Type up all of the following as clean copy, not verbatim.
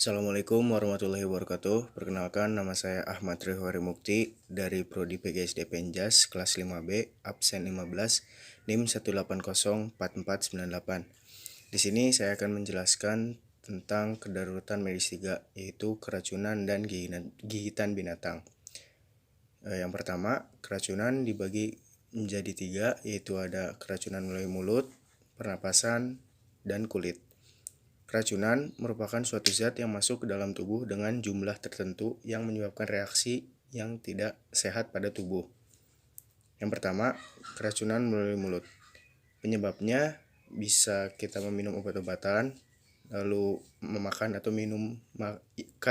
Assalamualaikum warahmatullahi wabarakatuh. Perkenalkan, nama saya Ahmad Rihwari Mukti dari Prodi PGSD Penjas kelas 5B, absen 15, NIM 1804498. Di sini saya akan menjelaskan tentang kedaruratan medis 3, yaitu keracunan dan gigitan binatang. Yang pertama, keracunan dibagi menjadi 3, yaitu ada keracunan melalui mulut, pernapasan, dan kulit. Keracunan merupakan suatu zat yang masuk ke dalam tubuh dengan jumlah tertentu yang menyebabkan reaksi yang tidak sehat pada tubuh. Yang pertama, keracunan melalui mulut. Penyebabnya bisa kita meminum obat-obatan, lalu memakan atau minum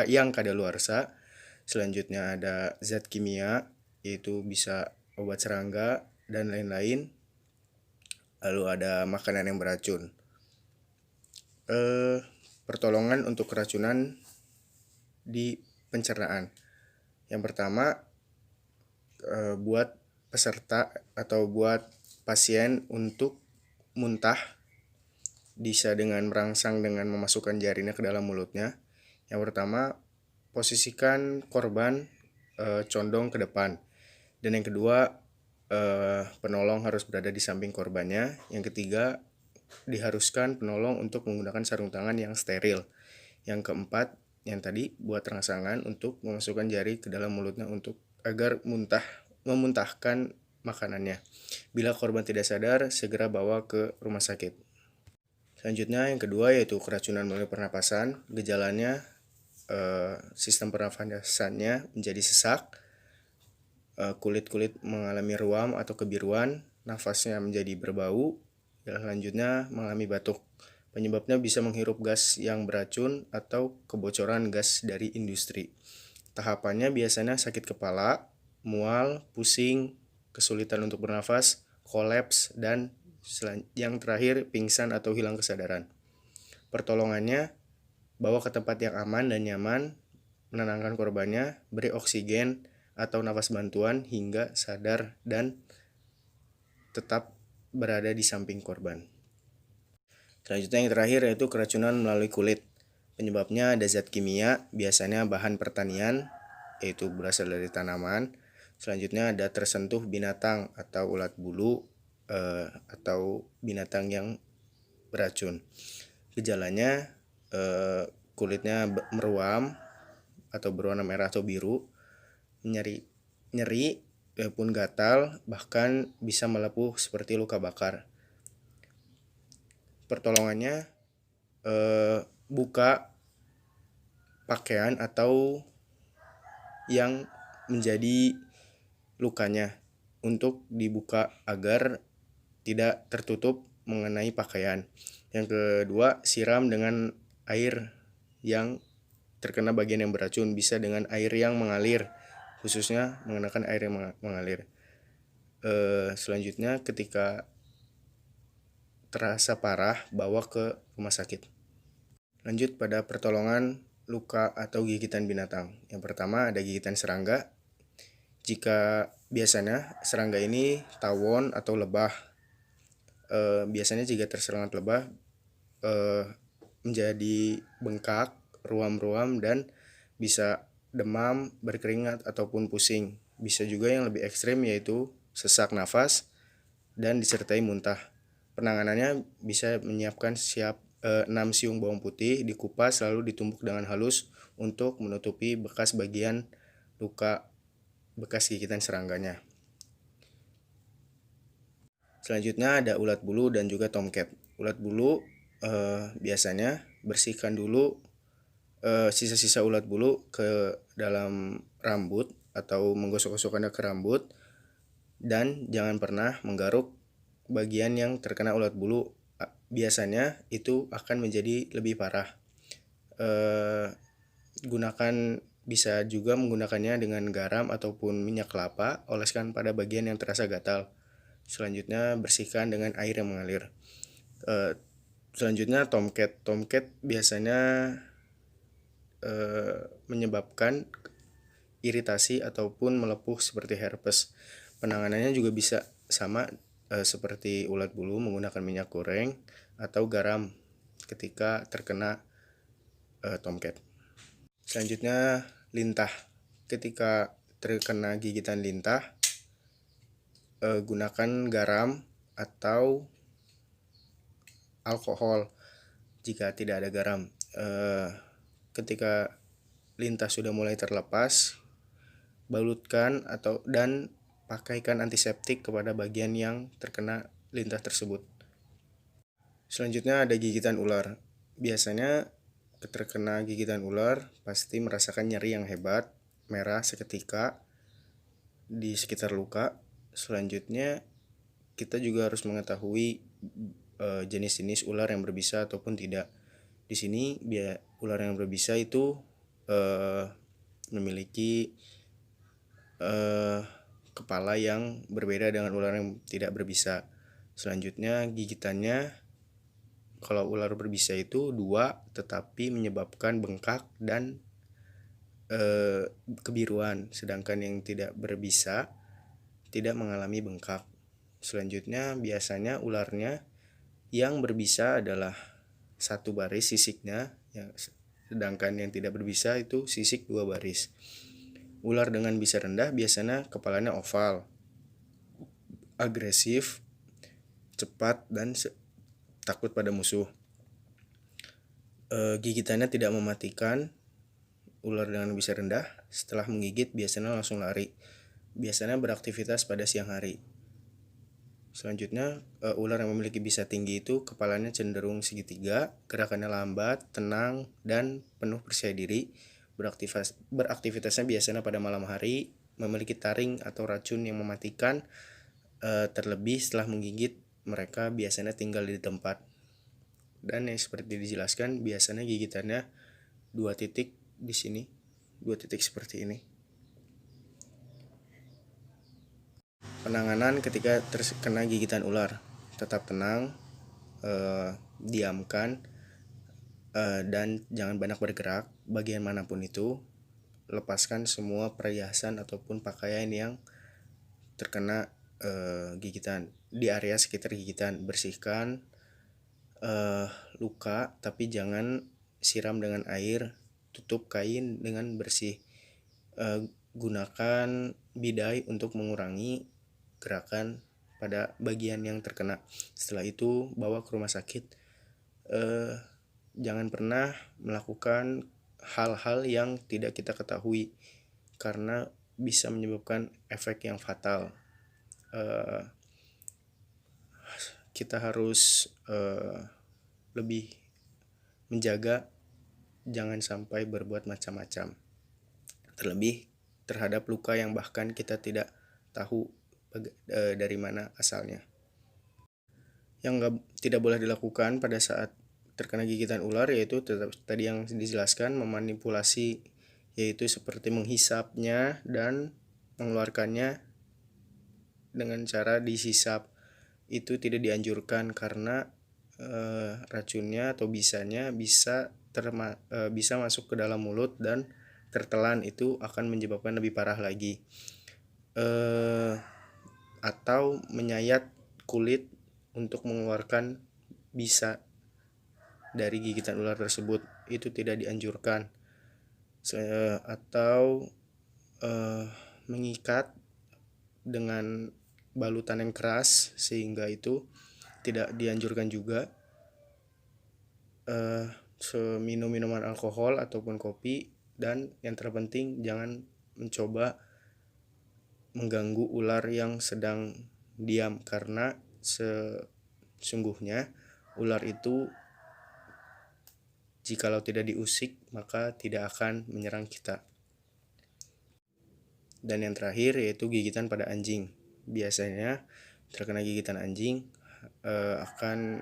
yang kadaluarsa. Selanjutnya ada zat kimia, yaitu bisa obat serangga dan lain-lain. Lalu ada makanan yang beracun. Pertolongan untuk keracunan di pencernaan. Yang pertama, buat peserta atau buat pasien untuk muntah bisa dengan merangsang dengan memasukkan jarinya ke dalam mulutnya. Yang pertama, posisikan korban condong ke depan. Dan yang kedua, penolong harus berada di samping korbannya. Yang ketiga, diharuskan penolong untuk menggunakan sarung tangan yang steril. Yang keempat, yang tadi buat rangsangan untuk memasukkan jari ke dalam mulutnya untuk agar memuntahkan makanannya. Bila korban tidak sadar, segera bawa ke rumah sakit. Selanjutnya yang kedua yaitu keracunan melalui pernapasan. Gejalanya sistem pernapasannya menjadi sesak, kulit mengalami ruam atau kebiruan, nafasnya menjadi berbau. Selanjutnya mengalami batuk. Penyebabnya bisa menghirup gas yang beracun atau kebocoran gas dari industri. Tahapannya biasanya sakit kepala, mual, pusing, kesulitan untuk bernafas, kolaps, dan yang terakhir pingsan atau hilang kesadaran. Pertolongannya, bawa ke tempat yang aman dan nyaman, menenangkan korbannya, beri oksigen atau nafas bantuan hingga sadar dan tetap berada di samping korban. Selanjutnya yang terakhir yaitu keracunan melalui kulit. Penyebabnya ada zat kimia, biasanya bahan pertanian, yaitu berasal dari tanaman. Selanjutnya ada tersentuh binatang atau ulat bulu atau binatang yang beracun. Gejalanya kulitnya meruam atau berwarna merah atau biru, nyeri pun gatal, bahkan bisa melepuh seperti luka bakar. Pertolongannya buka pakaian atau yang menjadi lukanya untuk dibuka agar tidak tertutup mengenai pakaian. Yang kedua, siram dengan air yang terkena bagian yang beracun, bisa dengan air yang mengalir, khususnya menggunakan air yang mengalir. Selanjutnya ketika terasa parah, bawa ke rumah sakit. Lanjut pada pertolongan luka atau gigitan binatang. Yang pertama ada gigitan serangga. Jika biasanya serangga ini tawon atau lebah. Biasanya jika terserang lebah menjadi bengkak, ruam-ruam, dan bisa demam, berkeringat, ataupun pusing. Bisa juga yang lebih ekstrim yaitu sesak nafas dan disertai muntah. Penanganannya bisa menyiapkan 6 siung bawang putih, dikupas lalu ditumbuk dengan halus untuk menutupi bekas bagian luka bekas gigitan serangganya. Selanjutnya ada ulat bulu dan juga tomcat. Ulat bulu biasanya bersihkan dulu sisa-sisa ulat bulu ke dalam rambut atau menggosok-gosokkannya ke rambut, dan jangan pernah menggaruk bagian yang terkena ulat bulu. Biasanya itu akan menjadi lebih parah. Bisa juga menggunakannya dengan garam ataupun minyak kelapa, oleskan pada bagian yang terasa gatal. Selanjutnya bersihkan dengan air yang mengalir. Selanjutnya tomcat biasanya menyebabkan iritasi ataupun melepuh seperti herpes. Penanganannya juga bisa sama seperti ulat bulu, menggunakan minyak goreng atau garam ketika terkena tomcat. Selanjutnya lintah. Ketika terkena gigitan lintah, gunakan garam atau alkohol jika tidak ada garam. Ketika lintah sudah mulai terlepas, balutkan dan pakaikan antiseptik kepada bagian yang terkena lintah tersebut. Selanjutnya ada gigitan ular. Biasanya terkena gigitan ular pasti merasakan nyeri yang hebat, merah seketika di sekitar luka. Selanjutnya kita juga harus mengetahui jenis-jenis ular yang berbisa ataupun tidak. Di sini ular yang berbisa itu memiliki kepala yang berbeda dengan ular yang tidak berbisa. Selanjutnya gigitannya, kalau ular berbisa itu 2, tetapi menyebabkan bengkak dan kebiruan, sedangkan yang tidak berbisa tidak mengalami bengkak. Selanjutnya biasanya ularnya yang berbisa adalah 1 baris sisiknya, sedangkan yang tidak berbisa itu sisik 2 baris. Ular dengan bisa rendah biasanya kepalanya oval, agresif, cepat, dan takut pada musuh. Gigitannya tidak mematikan. Ular dengan bisa rendah setelah menggigit biasanya langsung lari. Biasanya beraktivitas pada siang hari. Selanjutnya, ular yang memiliki bisa tinggi itu kepalanya cenderung segitiga, gerakannya lambat, tenang, dan penuh percaya diri. Beraktivitasnya biasanya pada malam hari, memiliki taring atau racun yang mematikan. Terlebih setelah menggigit, mereka biasanya tinggal di tempat. Dan yang seperti dijelaskan, biasanya gigitannya 2 titik di sini, 2 titik seperti ini. Penanganan ketika terkena gigitan ular: tetap tenang, diamkan, dan jangan banyak bergerak bagian manapun itu. Lepaskan semua perhiasan ataupun pakaian yang terkena gigitan di area sekitar gigitan. Bersihkan luka, tapi jangan siram dengan air. Tutup kain dengan bersih. Gunakan bidai untuk mengurangi gerakan pada bagian yang terkena. Setelah itu bawa ke rumah sakit. Jangan pernah melakukan hal-hal yang tidak kita ketahui, karena bisa menyebabkan efek yang fatal. Kita harus lebih menjaga jangan sampai berbuat macam-macam, terlebih terhadap luka yang bahkan kita tidak tahu dari mana asalnya. Yang tidak boleh dilakukan pada saat terkena gigitan ular yaitu tadi yang dijelaskan, memanipulasi, yaitu seperti menghisapnya dan mengeluarkannya dengan cara disisap. Itu tidak dianjurkan karena racunnya atau bisanya bisa masuk ke dalam mulut dan tertelan. Itu akan menyebabkan lebih parah lagi. Atau menyayat kulit untuk mengeluarkan bisa dari gigitan ular tersebut, itu tidak dianjurkan. Atau mengikat dengan balutan yang keras, sehingga itu tidak dianjurkan juga. Minum minuman alkohol ataupun kopi, dan yang terpenting jangan mencoba mengganggu ular yang sedang diam, karena sesungguhnya ular itu jikalau tidak diusik maka tidak akan menyerang kita. Dan yang terakhir yaitu gigitan pada anjing. Biasanya terkena gigitan anjing akan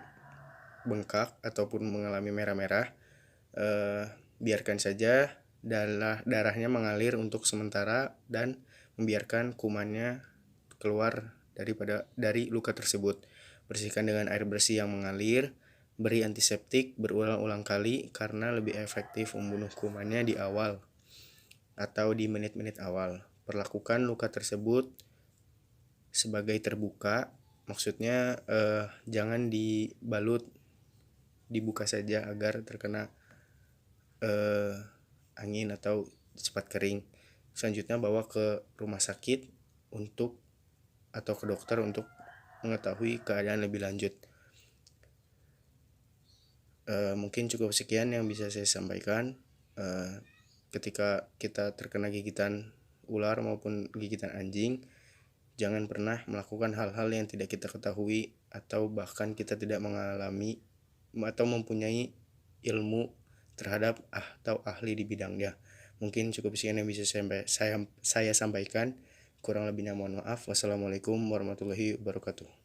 bengkak ataupun mengalami merah-merah. Biarkan saja darahnya mengalir untuk sementara dan membiarkan kumannya keluar dari luka tersebut. Bersihkan dengan air bersih yang mengalir. Beri antiseptik berulang-ulang kali karena lebih efektif membunuh kumannya di awal atau di menit-menit awal. Perlakukan luka tersebut sebagai terbuka, maksudnya jangan dibalut, dibuka saja agar terkena angin atau cepat kering. Selanjutnya bawa ke rumah sakit atau ke dokter untuk mengetahui keadaan lebih lanjut. Mungkin cukup sekian yang bisa saya sampaikan. Ketika kita terkena gigitan ular maupun gigitan anjing, jangan pernah melakukan hal-hal yang tidak kita ketahui atau bahkan kita tidak mengalami atau mempunyai ilmu terhadap atau ahli di bidangnya. Mungkin cukup sekian yang bisa saya sampaikan. Kurang lebihnya mohon maaf. Wassalamualaikum warahmatullahi wabarakatuh.